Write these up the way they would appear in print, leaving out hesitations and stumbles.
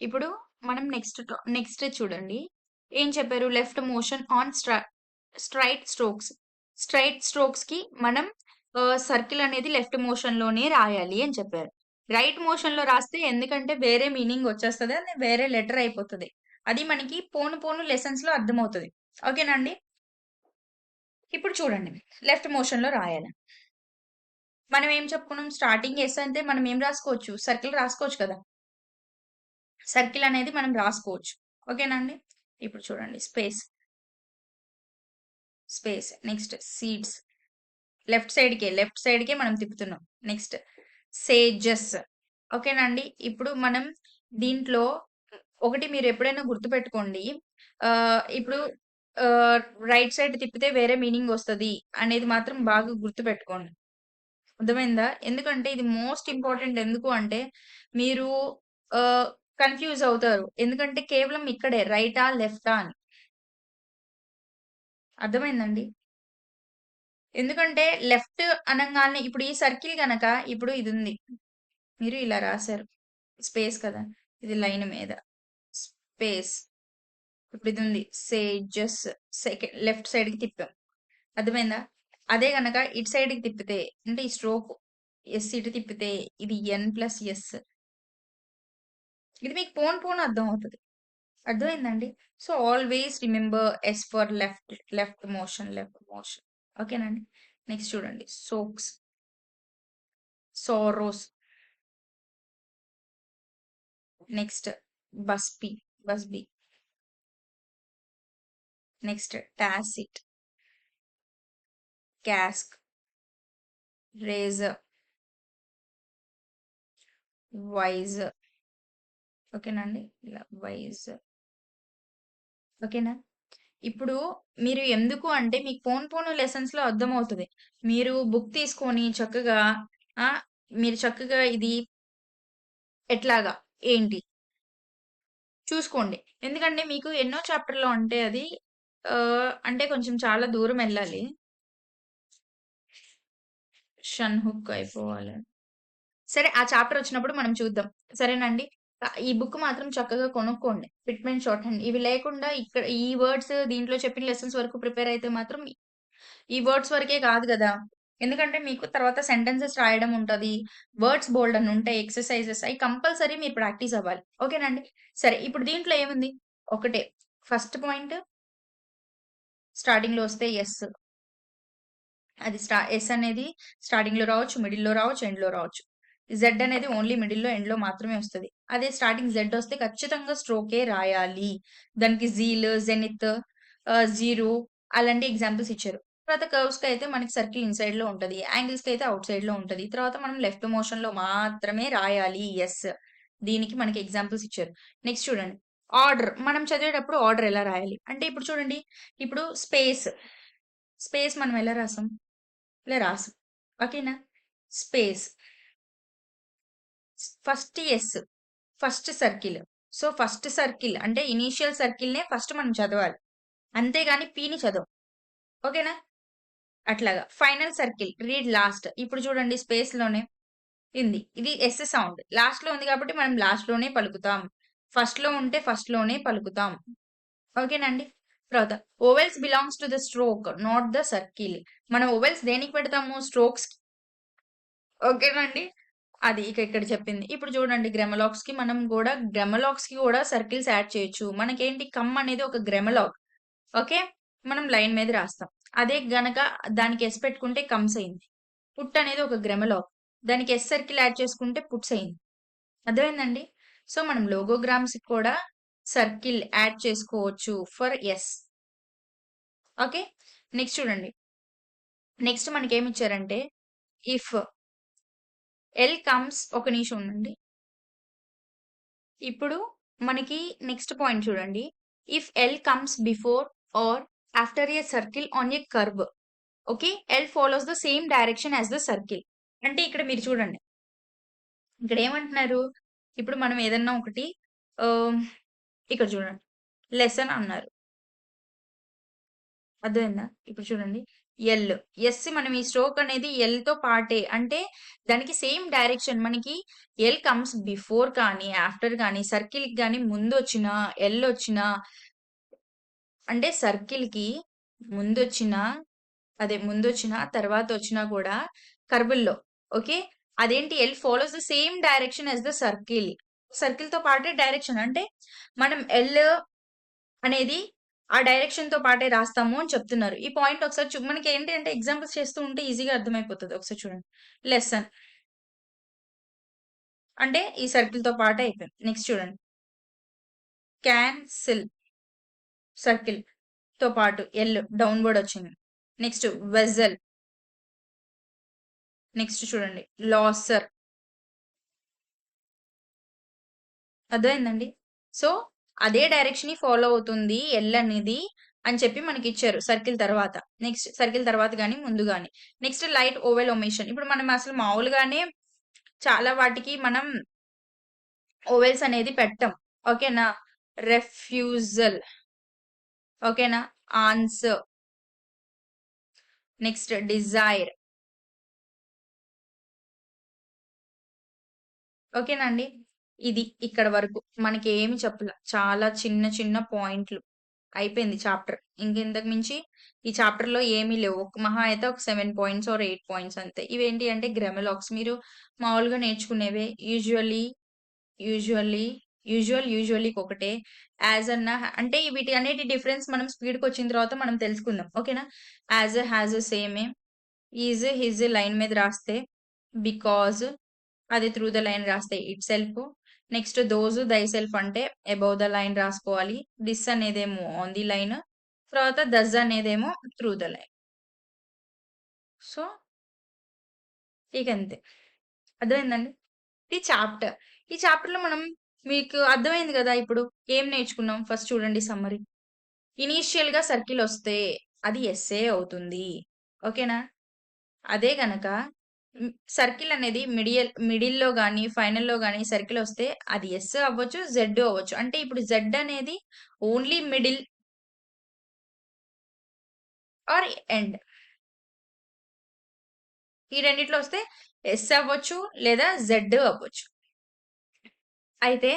ఇప్పుడు మనం నెక్స్ట్ చూడండి. ఏం చెప్పారు? Left motion on straight strokes. Straight స్ట్రోక్స్‌కి మనం సర్కిల్ అనేది లెఫ్ట్ మోషన్‌లోనే రాయాలి అని చెప్పారు. రైట్ మోషన్‌లో రాస్తే ఎందుకంటే వేరే మీనింగ్ వచ్చేస్తది. అది వేరే లెటర్ అయిపోతది. అది మనకి పోను పోను లెసన్స్‌లో అర్థమవుతది. ఓకేనా అండి? ఇప్పుడు చూడండి. లెఫ్ట్ మోషన్‌లో రాయాలి. మనం ఏం చెప్పుకున్నాం? స్టార్టింగ్ యెస్ అంటే మనం ఏం రాసుకోవచ్చు? సర్కిల్ రాసుకోవచ్చు కదా! సర్కిల్ అనేది మనం రాసుకోవచ్చు. ఓకేనా అండి? ఇప్పుడు చూడండి స్పేస్. Next seeds. లెఫ్ట్ సైడ్‌కే మనం తిప్పుతున్నాం. Next sages. ఓకేనా అండి? ఇప్పుడు మనం దీంట్లో ఒకటి మీరు ఎప్పుడైనా గుర్తుపెట్టుకోండి. ఇప్పుడు ఆహ్, రైట్ సైడ్ తిప్పితే వేరే మీనింగ్ వస్తది అనేది మాత్రం బాగా గుర్తుపెట్టుకోండి. అర్థమైందా? ఎందుకంటే ఇది మోస్ట్ ఇంపార్టెంట్ ఎందుకు అంటే మీరు ఆహ్, కన్‌ఫ్యూజ్ అవుతారు. ఎందుకంటే కేవలం ఇక్కడే రైటా? లెఫ్టా? అని. అర్థమైందండి? ఎందుకంటే లెఫ్ట్ అనంగాల్నే ఇప్పుడు ఈ సర్కిల్ గనక ఇప్పుడు ఇదుంది. మీరు ఇలా రాసారు. స్పేస్ కదా! ఇది లైన్ మీద. స్పేస్. ఇప్పుడు ఇదుంది. సేజెస్ లెఫ్ట్ సైడ్‌కి తిప్పాం. అర్థమైందా? అదే గనక ఇటు సైడ్‌కి తిప్పితే అంటే ఈ స్ట్రోక్ ఎస్ ఇటు తిప్పితే ఇది ఎన్+ఎస్. ఇది మీకు పోను పోను అర్థమవుతది. అర్థమైందండి? So, always remember S for left motion. ఓకేనండి? నెక్స్ట్ చూడండి. Sorrows. Next Busby. Next tacit, cask, razor, wise. ఓకేనండి? ఇలా వైజ్. ఓకేనా? ఇప్పుడు మీరు ఎందుకు అంటే మీకు పోను పోను లెసన్స్‌లో అర్థమవుతది. మీరు బుక్ తీసుకొని చక్కగా ఆహ్, మీరు చక్కగా ఇది ఎట్లాగా? ఏంటి? చూసుకోండి. ఎందుకంటే మీకు ఎన్నో చాప్టర్‌లో అంటే అది అంటే కొంచెం చాలా దూరం ఎళ్ళాలి. షన్‌హుక్ అయిపోవాలి. సరే ఆ చాప్టర్ వచ్చినప్పుడు మనం చూద్దాం. సరేనండి? ఈ బుక్ మాత్రం చక్కగా కొనుక్కోండి. Fitment short hand. ఇవి లేకుండా ఇక్కడ ఈ వర్డ్స్ దీంట్లో చెప్పిన లెసన్స్ వరకు ప్రిపేర్ అయితే మాత్రం ఈ వర్డ్స్ వరకే కాదు గదా! ఎందుకంటే మీకు తర్వాత సెంటెన్సెస్ రాయడం ఉంటది. వర్డ్స్ బోలెడన్ని ఉంటాయి. ఎక్సర్‌సైజెస్ అయి కంపల్సరీ మీరు ప్రాక్టీస్ అవ్వాలి. ఓకేనండి? సరే ఇప్పుడు దీంట్లో ఏముంది? ఒకటే ఫస్ట్ పాయింట్ స్టార్టింగ్‌లో వస్తే యెస్. అది ఎస్ అనేది స్టార్టింగ్‌లో రావచ్చు, మిడిల్‌లో రావచ్చు, ఎండ్‌లో రావచ్చు. జెడ్ అనేది ఓన్లీ మిడిల్‌లో, ఎండ్‌లో మాత్రమే వస్తది. అదే స్టార్టింగ్ జెడ్ వస్తే ఖచ్చితంగా స్ట్రోకే రాయాలి. దానికి జెనిత్, జీరో అలాంటి ఎగ్జాంపుల్స్ ఇచ్చారు. తర్వాత కర్వ్స్‌కైతే మనకి సర్కిల్ ఇన్‌సైడ్‌లో ఉంటది. యాంగిల్స్‌కైతే ఔట్ సైడ్‌లో ఉంటది. తర్వాత మనం లెఫ్ట్ మోషన్‌లో మాత్రమే రాయాలి. యెస్. దీనికి మనకి ఎగ్జాంపుల్స్ ఇచ్చారు. నెక్స్ట్ చూడండి. మనం చదివేటప్పుడు ఆర్డర్ ఎలా రాయాలి? అంటే ఇప్పుడు చూడండి. ఇప్పుడు స్పేస్ మనం ఎలా రాసాం? ఇలా రాసాం. ఓకేనా? Space. First yes. First circle. So, first circle అంటే ఇనీషియల్ సర్కిల్‌నే ఫస్ట్ మనం చదవాలి. అంతేగాని పిని చదవం. ఓకేనా? అట్లాగా. Final circle read last. ఇప్పుడు చూడండి స్పేస్‌లోనే ఉంది. ఇది ఎస్ సౌండ్. లాస్ట్‌లో ఉంది కాబట్టి మనం లాస్ట్‌లోనే పలుకుతాం. ఫస్ట్‌లో ఉంటే ఫస్ట్‌లోనే పలుకుతాం. ఓకేనండి? తర్వాత vowels belongs to the stroke not the circle. మనం వోవెల్స్ దేనికి పెడతాము? స్ట్రోక్స్‌కి. ఓకేనండి? అది ఇక ఇక్కడ చెప్పింది. ఇప్పుడు చూడండి గ్రామలాక్స్‌కి కూడా సర్కిల్స్ యాడ్ చేయొచ్చు. మనకేంటి అనేది ఒక గ్రామలాగ్. ఓకే. మనం లైన్ మీద రాస్తాం. అదే గనక దానికి ఎస్ పెట్టుకుంటే కమ్స్ అయింది. పుట్ అనేది ఒక గ్రామలాగ్. దానికి ఎస్ సర్కిల్ యాడ్ చేసుకుంటే పుట్స్ అయింది. అర్థమైందండి? సో, మనం లోగోగ్రామ్స్‌కి కూడా సర్కిల్ యాడ్ చేసుకోవచ్చు ఫర్ ఎస్. ఓకే. నెక్స్ట్ చూడండి. నెక్స్ట్ మనకేమిచ్చారంటే ఇఫ్ ఒక నిమిషం ఉండండి. ఇప్పుడు మనకి నెక్స్ట్ పాయింట్ చూడండి. If L comes before or after a circle on a curve. Okay. L follows the same direction as the circle. అంటే ఇక్కడ మీరు చూడండి. ఇక్కడ ఏమంటున్నారు? ఇప్పుడు మనం ఏదన్నా ఒకటి ఆహ్, ఇక్కడ చూడండి. లెసన్ అన్నారు. అర్థమైందా? ఇప్పుడు చూడండి. ఎల్. ఎస్ మనం ఈ స్ట్రోక్ అనేది ఎల్‌తో పాటే అంటే దానికి సేమ్ డైరెక్షన్ మనకి ఎల్ కమ్స్ బిఫోర్ కానీ, ఆఫ్టర్ కానీ, సర్కిల్‌కి గాని ముందొచ్చినా, ఎల్లొచ్చినా అంటే సర్కిల్‌కి ముందొచ్చినా ముందొచ్చినా, తర్వాతొచ్చినా కూడా కర్వుల్లో ఓకే. అదేంటి L follows the same direction as the circle. సర్కిల్‌తో పాటే డైరెక్షన్ అంటే మనం ఎల్ అనేది ఆ డైరెక్షన్‌తో పాటే రాస్తాము అని చెప్తున్నారు. ఈ పాయింట్ ఒకసారి మనకేంటి అంటే ఎగ్జాంపుల్స్ చేస్తూ ఉంటే ఈజీగా అర్థమైపోతది. ఒకసారి చూడండి. లెసన్ అంటే ఈ సర్కిల్‌తో పాటే అయిపోయింది. నెక్స్ట్ చూడండి. క్యాన్సిల్ సర్కిల్‌తో పాటు ఎల్ డౌన్‌వర్డ్ వచ్చింది. Next vessel. నెక్స్ట్ చూడండి. లాసర్. అర్థమైందండి? సో, అదే డైరెక్షన్‌ని ఫాలో అవుతుంది ఎల్ అనేది అని చెప్పి మనకిచ్చారు సర్కిల్ తర్వాత. నెక్స్ట్ సర్కిల్ తర్వాత గాని, ముందు గాని. Next light vowel omission. ఇప్పుడు మనం అసలు మామూలుగానే చాలా వాటికి మనం ఓవెల్స్ అనేది పెట్టం. ఓకేనా? రెఫ్యూజల్. ఓకేనా? ఆన్సర్. Next desire. ఓకేనా అండి? ఇది ఇక్కడ వరకు. మనకేమి చెప్పలా. చాలా చిన్న చిన్న పాయింట్లు. అయిపోయింది చాప్టర్. ఇంకింతకు మించి ఈ చాప్టర్‌లో ఏమీ లేవు. మహా అయితే ఒక 7 పాయింట్స్ ఆర్ 8 పాయింట్స్ అంతే. ఇవేంటి అంటే గ్రామలాక్స్. మీరు మామూలుగా నేర్చుకునేవే. యూజువల్లీ, యూజువల్‌కొకటే. యాజ్ అన్న అంటే వీటి అన్నిటి డిఫరెన్స్ మనం స్పీడ్‌కొచ్చిన తర్వాత మనం తెలుసుకుందాం. ఓకేనా? యాజ్, హాజ్ సేమే. ఈజ్, హిజ్ లైన్ మీద రాస్తే. బికాజ్ అది త్రూ ద లైన్ రాస్తే itself. Next those, thyself అంటే అబౌవ్ ద లైన్ రాసుకోవాలి. దిస్ అనేదేమో ఆన్ ది లైన్. తర్వాత దస్ అనేదేమో త్రూ ద లైన్. సో, ఇకంతే. అర్థమైందండి? ఇది చాప్టర్. ఈ చాప్టర్‌లో మనం మీకు అర్థమైంది గదా! ఇప్పుడు ఏం నేర్చుకున్నాం? ఫస్ట్ చూడండి సమ్మరీ. ఇనీషియల్‌గా సర్కిలొస్తే అది ఎస్సే అవుతుంది. ఓకేనా? అదే గనక సర్కిల్ అనేది మిడిల్‌లో గాని, ఫైనల్‌లో గాని సర్కిలొస్తే అది ఎస్ అవ్వచ్చు, జెడ్ అవ్వచ్చు. అంటే ఇప్పుడు జెడ్ అనేది ఓన్లీ మిడిల్ ఆర్ ఎండ్. ఈ రెండిట్లో వస్తే ఎస్ అవ్వచ్చు లేదా జెడ్ అవ్వచ్చు. అయితే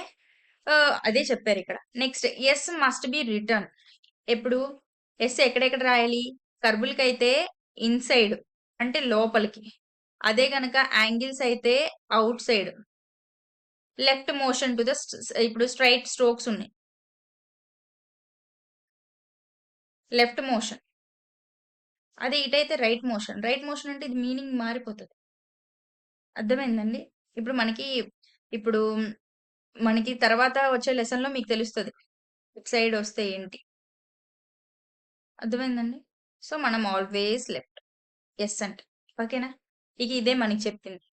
అదే చెప్పారిక్కడ. Next S must be return. ఎప్పుడు? యెస్ ఎక్కడెక్కడ రాయాలి? కర్వులకైతే ఇన్‌సైడ్ అంటే లోపలికి. అదే గనక యాంగిల్స్ అయితే out side. Left motion to the ఇప్పుడు స్ట్రెయిట్ స్ట్రోక్స్ ఉన్నాయి. Left motion. అదే ఇటైతే రైట్ మోషన్. రైట్ మోషన్ అంటే ఇది మీనింగ్ మారిపోతది. అర్థమైందండి? ఇప్పుడు ఇప్పుడు మనకి తర్వాత వచ్చే లెసన్‌లో మీకు తెలుస్తది. ఇటు సైడ్ వస్తే ఏంటి? అర్థమైందండి? సో, మనం ఆల్‌వేస్ లెఫ్ట్. యెస్ అంటే. ఓకేనా? ఇక ఇదే మనకి చెప్పింది.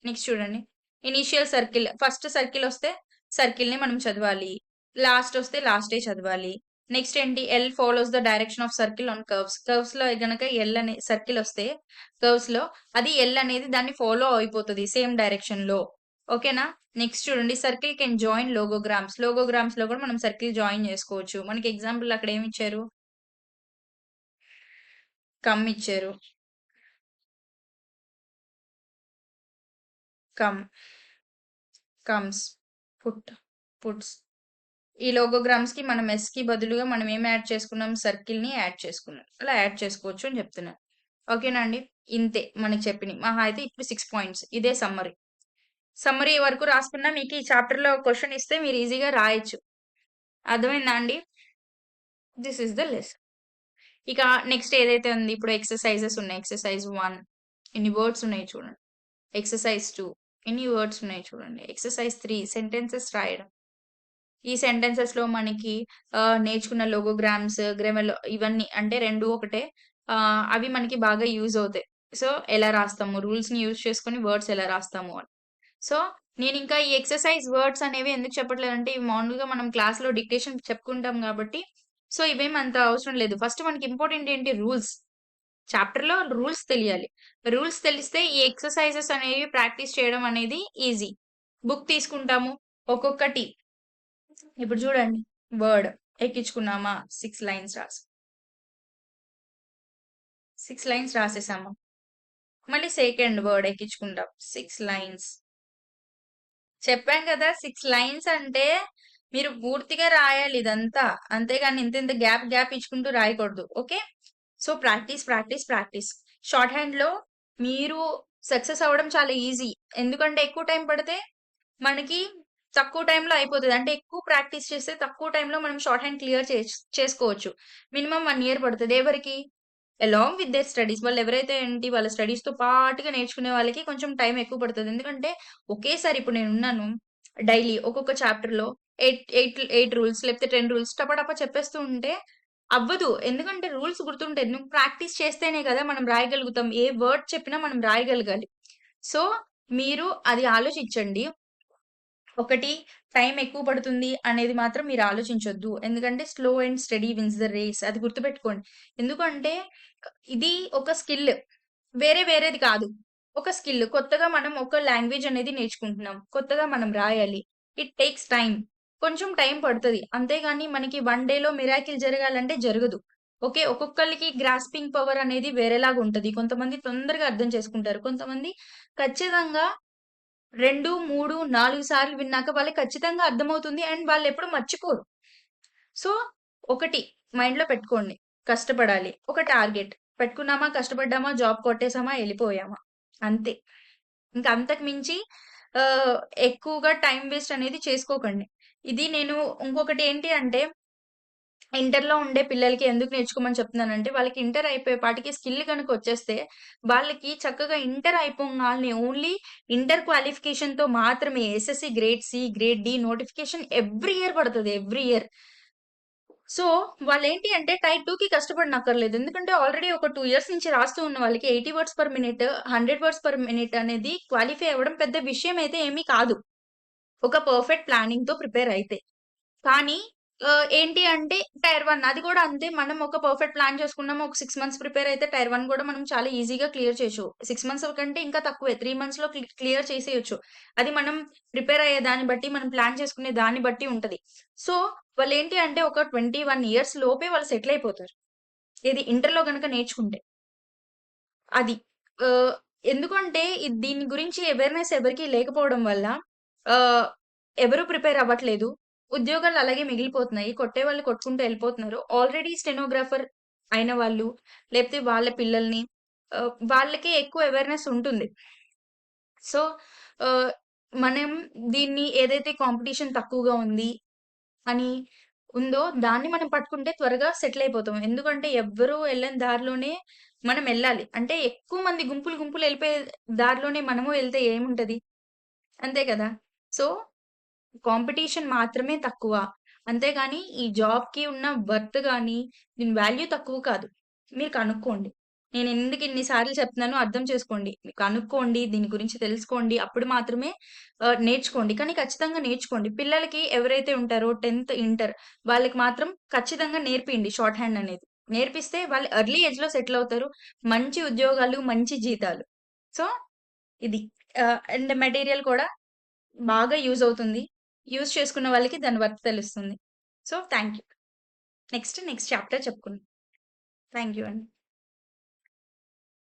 నెక్స్ట్ చూడండి. Initial circle. ఫస్ట్ సర్కిలొస్తే సర్కిల్‌ని మనం చదవాలి. లాస్టొస్తే లాస్టే చదవాలి. నెక్స్ట్ ఏంటి? L follows the direction of circle on curves. కర్వ్స్‌లో గనక ఎల్ అనే సర్కిలొస్తే కర్వ్స్‌లో అది ఎల్ అనేది దాన్ని ఫాలో అయిపోతది సేమ్ డైరెక్షన్‌లో. ఓకేనా? నెక్స్ట్ చూడండి. Circle can join logograms. లోగోగ్రామ్స్‌లో కూడా మనం సర్కిల్ జాయిన్ చేసుకోవచ్చు. మనకి ఎగ్జాంపుల్ అక్కడ ఏమిచ్చారు? కమ్ ఇచ్చారు. Come, comes, put, puts. ఈ లోగోగ్రామ్స్‌కి మనం ఎస్‌కి బదులుగా మనం ఏం యాడ్ చేసుకున్నాం? సర్కిల్‌ని యాడ్ చేసుకున్నాం. అలా యాడ్ చేసుకోవచ్చు అని చెప్తున్నాను. ఓకేనా అండి? ఇంతే మనకి చెప్పినయి. మహా అయితే ఇప్పుడు 6 పాయింట్స్. ఇదే సమ్మరీ. సమ్మరీ వరకు రాసుకున్నా మీకు ఈ చాప్టర్‌లో క్వెషన్ ఇస్తే మీరు ఈజీగా రాయొచ్చు. అర్థమైందా అండి? This is the lesson. ఇక నెక్స్ట్ ఏదైతే ఉంది ఇప్పుడు ఎక్సర్‌సైజెస్ ఉన్నాయి. ఎక్సర్‌సైజ్ 1 ఎన్ని వర్డ్స్ ఉన్నాయి చూడండి. ఎక్సర్‌సైజ్ 2 ఎన్ని వర్డ్స్ ఉన్నాయి చూడండి. ఎక్సర్‌సైజ్ 3 సెంటెన్సెస్ రాయడం. ఈ సెంటెన్సెస్‌లో మనకి నేర్చుకున్న లోగోగ్రామ్స్, గ్రామర్‌లో ఇవన్నీ అంటే 2 ఒకటే. అవి మనకి బాగా యూజ్ అవుతాయి. సో, ఎలా రాస్తాము, రూల్స్‌ని యూజ్ చేసుకొని వర్డ్స్ ఎలా రాస్తాము అని. సో, నేనింకా ఈ ఎక్సర్‌సైజ్ వర్డ్స్ అనేవి ఎందుకు చెప్పట్లేదంటే, ఇవి మామూలుగా మనం క్లాస్‌లో డిక్టేషన్ చెప్పుకుంటాం గాబట్టి, సో, ఇవేమి అంత అవసరం లేదు. ఫస్ట్ మనకి ఇంపార్టెంట్ ఏంటి రూల్స్. చాప్టర్‌లో రూల్స్ తెలియాలి. రూల్స్ తెలిస్తే ఈ ఎక్సర్‌సైజెస్ అనేవి ప్రాక్టీస్ చేయడం అనేది ఈజీ. బుక్ తీసుకుంటాము. ఒక్కొక్కటి ఇప్పుడు చూడండి. వర్డ్ ఎక్కించుకున్నామా 6 లైన్స్ రాసాం. 6 లైన్స్ రాసేసామా? మళ్ళీ సెకండ్ వర్డ్ ఎక్కించుకుంటాం. 6 లైన్స్. చెప్పాను కదా! 6 లైన్స్ అంటే మీరు పూర్తిగా రాయాలి ఇదంతా. అంతేగాని ఇంతింత గ్యాప్ ఇచ్చుకుంటూ రాయకూడదు. ఓకే. So, practice. షార్ట్ హ్యాండ్‌లో మీరు సక్సెస్ అవ్వడం చాలా ఈజీ. ఎందుకంటే ఎక్కువ టైం పడితే మనకి తక్కువ టైంలో అయిపోతది. అంటే ఎక్కువ ప్రాక్టీస్ చేస్తే తక్కువ టైంలో మనం షార్ట్ హ్యాండ్ క్లియర్ చేసుకోవచ్చు. మినిమమ్ 1 ఇయర్ పడతది. ఎవరికి? Along with their studies. వాళ్ళెవరైతే ఏంటి వాళ్ళ స్టడీస్‌తో పాటుగా నేర్చుకునే వాళ్ళకి కొంచెం టైం ఎక్కువ పడతది. ఎందుకంటే ఒకేసారి ఇప్పుడు నేనున్నాను. డైలీ ఒక్కొక్క చాప్టర్‌లో 8 రూల్స్ లేకపోతే 10 రూల్స్ టపటపా చెప్పేస్తూ ఉంటే అవ్వదు. ఎందుకంటే రూల్స్ గుర్తుంటాయి. నువ్వు ప్రాక్టీస్ చేస్తేనే కదా మనం రాయగలుగుతాం. ఏ వర్డ్ చెప్పినా మనం రాయగలగాలి. సో, మీరు అది ఆలోచించండి. ఒకటి టైం ఎక్కువ పడుతుంది అనేది మాత్రం మీరు ఆలోచించొద్దు. ఎందుకంటే slow and steady wins the race అది గుర్తుపెట్టుకోండి. ఎందుకంటే ఇది ఒక స్కిల్. వేరేది కాదు. ఒక స్కిల్. కొత్తగా మనం ఒక లాంగ్వేజ్ అనేది నేర్చుకుంటున్నాం. కొత్తగా మనం రాయాలి. It takes time. కొంచెం టైం పడతది. అంతేగాని మనకి వన్ డేలో మిరాకిల్ జరగాలంటే జరగదు. ఓకే. ఒక్కొక్కళ్ళకి గ్రాస్పింగ్ పవర్ అనేది వేరేలాగుంటది. కొంతమంది తొందరగా అర్థం చేసుకుంటారు. కొంతమంది ఖచ్చితంగా 2, 3, 4 సార్లు విన్నాక వాళ్ళకి ఖచ్చితంగా అర్థమవుతుంది. అండ్ వాళ్ళెప్పుడు మర్చిపోరు. సో, ఒకటి మైండ్‌లో పెట్టుకోండి. కష్టపడాలి. ఒక టార్గెట్. పెట్టుకున్నామా, కష్టపడ్డామా, జాబ్ కొట్టేసామా, ఎళ్ళిపోయామా. అంతే. ఇంక అంతకు మించి ఆహ్, ఎక్కువగా టైమ్ వేస్ట్ అనేది చేసుకోకండి. ఇది నేను ఇంకొకటి ఏంటి అంటే ఇంటర్‌లో ఉండే పిల్లలకి ఎందుకు నేర్చుకోమని చెప్తున్నానంటే, వాళ్ళకి ఇంటర్ అయిపోయేపాటికి స్కిల్ గనుక వచ్చేస్తే, వాళ్ళకి చక్కగా ఇంటర్ అయిపోంగాల్నే ఓన్లీ ఇంటర్ క్వాలిఫికేషన్‌తో మాత్రమే SSC grade C, grade D notification every year పడతది. Every year. సో, వాళ్ళేంటి అంటే టైర్ 2కి కష్టపడనక్కర్లేదు. ఎందుకంటే ఆల్రెడీ ఒక 2 ఇయర్స్ నుంచి రాస్తూ ఉన్న వాళ్ళకి 80 words per minute, 100 words per minute అనేది క్వాలిఫై అవ్వడం పెద్ద విషయం అయితే ఏమీ కాదు. ఒక పర్ఫెక్ట్ ప్లానింగ్‌తో ప్రిపేర్ అయితే. కానీ ఏంటి అంటే టైర్ 1 అది కూడా అంతే. మనం ఒక పర్ఫెక్ట్ ప్లాన్ చేసుకున్నాము. ఒక 6 మంత్స్ ప్రిపేర్ అయితే టైర్ 1 కూడా మనం చాలా ఈజీగా క్లియర్ చేయొచ్చు. 6 మంత్స్ కంటే ఇంకా తక్కువే. 3 మంత్స్‌లో క్లియర్ చేసేయొచ్చు. అది మనం ప్రిపేర్ అయ్యే దాన్ని బట్టి, మనం ప్లాన్ చేసుకునే దాన్ని బట్టి ఉంటది. సో, వాళ్ళేంటి అంటే ఒక 21 ఇయర్స్ లోపే వాళ్ళు సెటిల్ అయిపోతారు. ఏది ఇంటర్‌లో గనక నేర్చుకుంటే. అది. ఆహ్, ఎందుకంటే దీని గురించి అవేర్‌నెస్ ఎవరికీ లేకపోవడం వల్ల ఆహ్, ఎవరు ప్రిపేర్ అవ్వట్లేదు. ఉద్యోగాలు అలాగే మిగిలిపోతున్నాయి. కొట్టేవాళ్ళు కొట్టుకుంటూ ఎళ్ళిపోతున్నారు. ఆల్రెడీ స్టెనోగ్రాఫర్ అయిన వాళ్ళు, లేకపోతే వాళ్ళ పిల్లల్ని వాళ్ళకే ఎక్కువ అవేర్‌నెస్ ఉంటుంది. సో, ఆహ్, మనం దీన్ని ఏదైతే కాంపిటీషన్ తక్కువగా ఉంది అని ఉందో, దాన్ని మనం పట్టుకుంటే త్వరగా సెటిల్ అయిపోతాం. ఎందుకంటే ఎవ్వరు ఎళ్ళని దారిలోనే మనం ఎళ్ళాలి. అంటే ఎక్కువ మంది గుంపులు ఎళ్ళిపోయే దారిలోనే మనము ఎళ్తే ఏముంటది? అంతే కదా! సో, కాంపిటీషన్ మాత్రమే తక్కువ. అంతేగాని ఈ జాబ్‌కి ఉన్న వర్త్ గాని, దీని వాల్యూ తక్కువ కాదు. మీరు కనుక్కోండి. నేనెందుకు ఇన్ని సార్లు చెప్తున్నానో అర్థం చేసుకోండి. కనుక్కోండి, దీని గురించి తెలుసుకోండి. అప్పుడు మాత్రమే నేర్చుకోండి. కానీ ఖచ్చితంగా నేర్చుకోండి. పిల్లలకి ఎవరైతే ఉంటారో 10థ్, ఇంటర్ వాళ్ళకి మాత్రం ఖచ్చితంగా నేర్పియండి షార్ట్ హ్యాండ్ అనేది. నేర్పిస్తే వాళ్ళు ఎర్లీ ఏజ్‌లో సెటిల్ అవుతారు. మంచి ఉద్యోగాలు, మంచి జీతాలు. సో, ఇది. అండ్ మెటీరియల్ కూడా బాగా యూజ్ అవుతుంది. యూజ్ చేసుకున్న వాళ్ళకి దాని వర్త్ తెలుస్తుంది. So, thank you. Next chapter చెప్పుకుందాం. థాంక్ యూ అండి.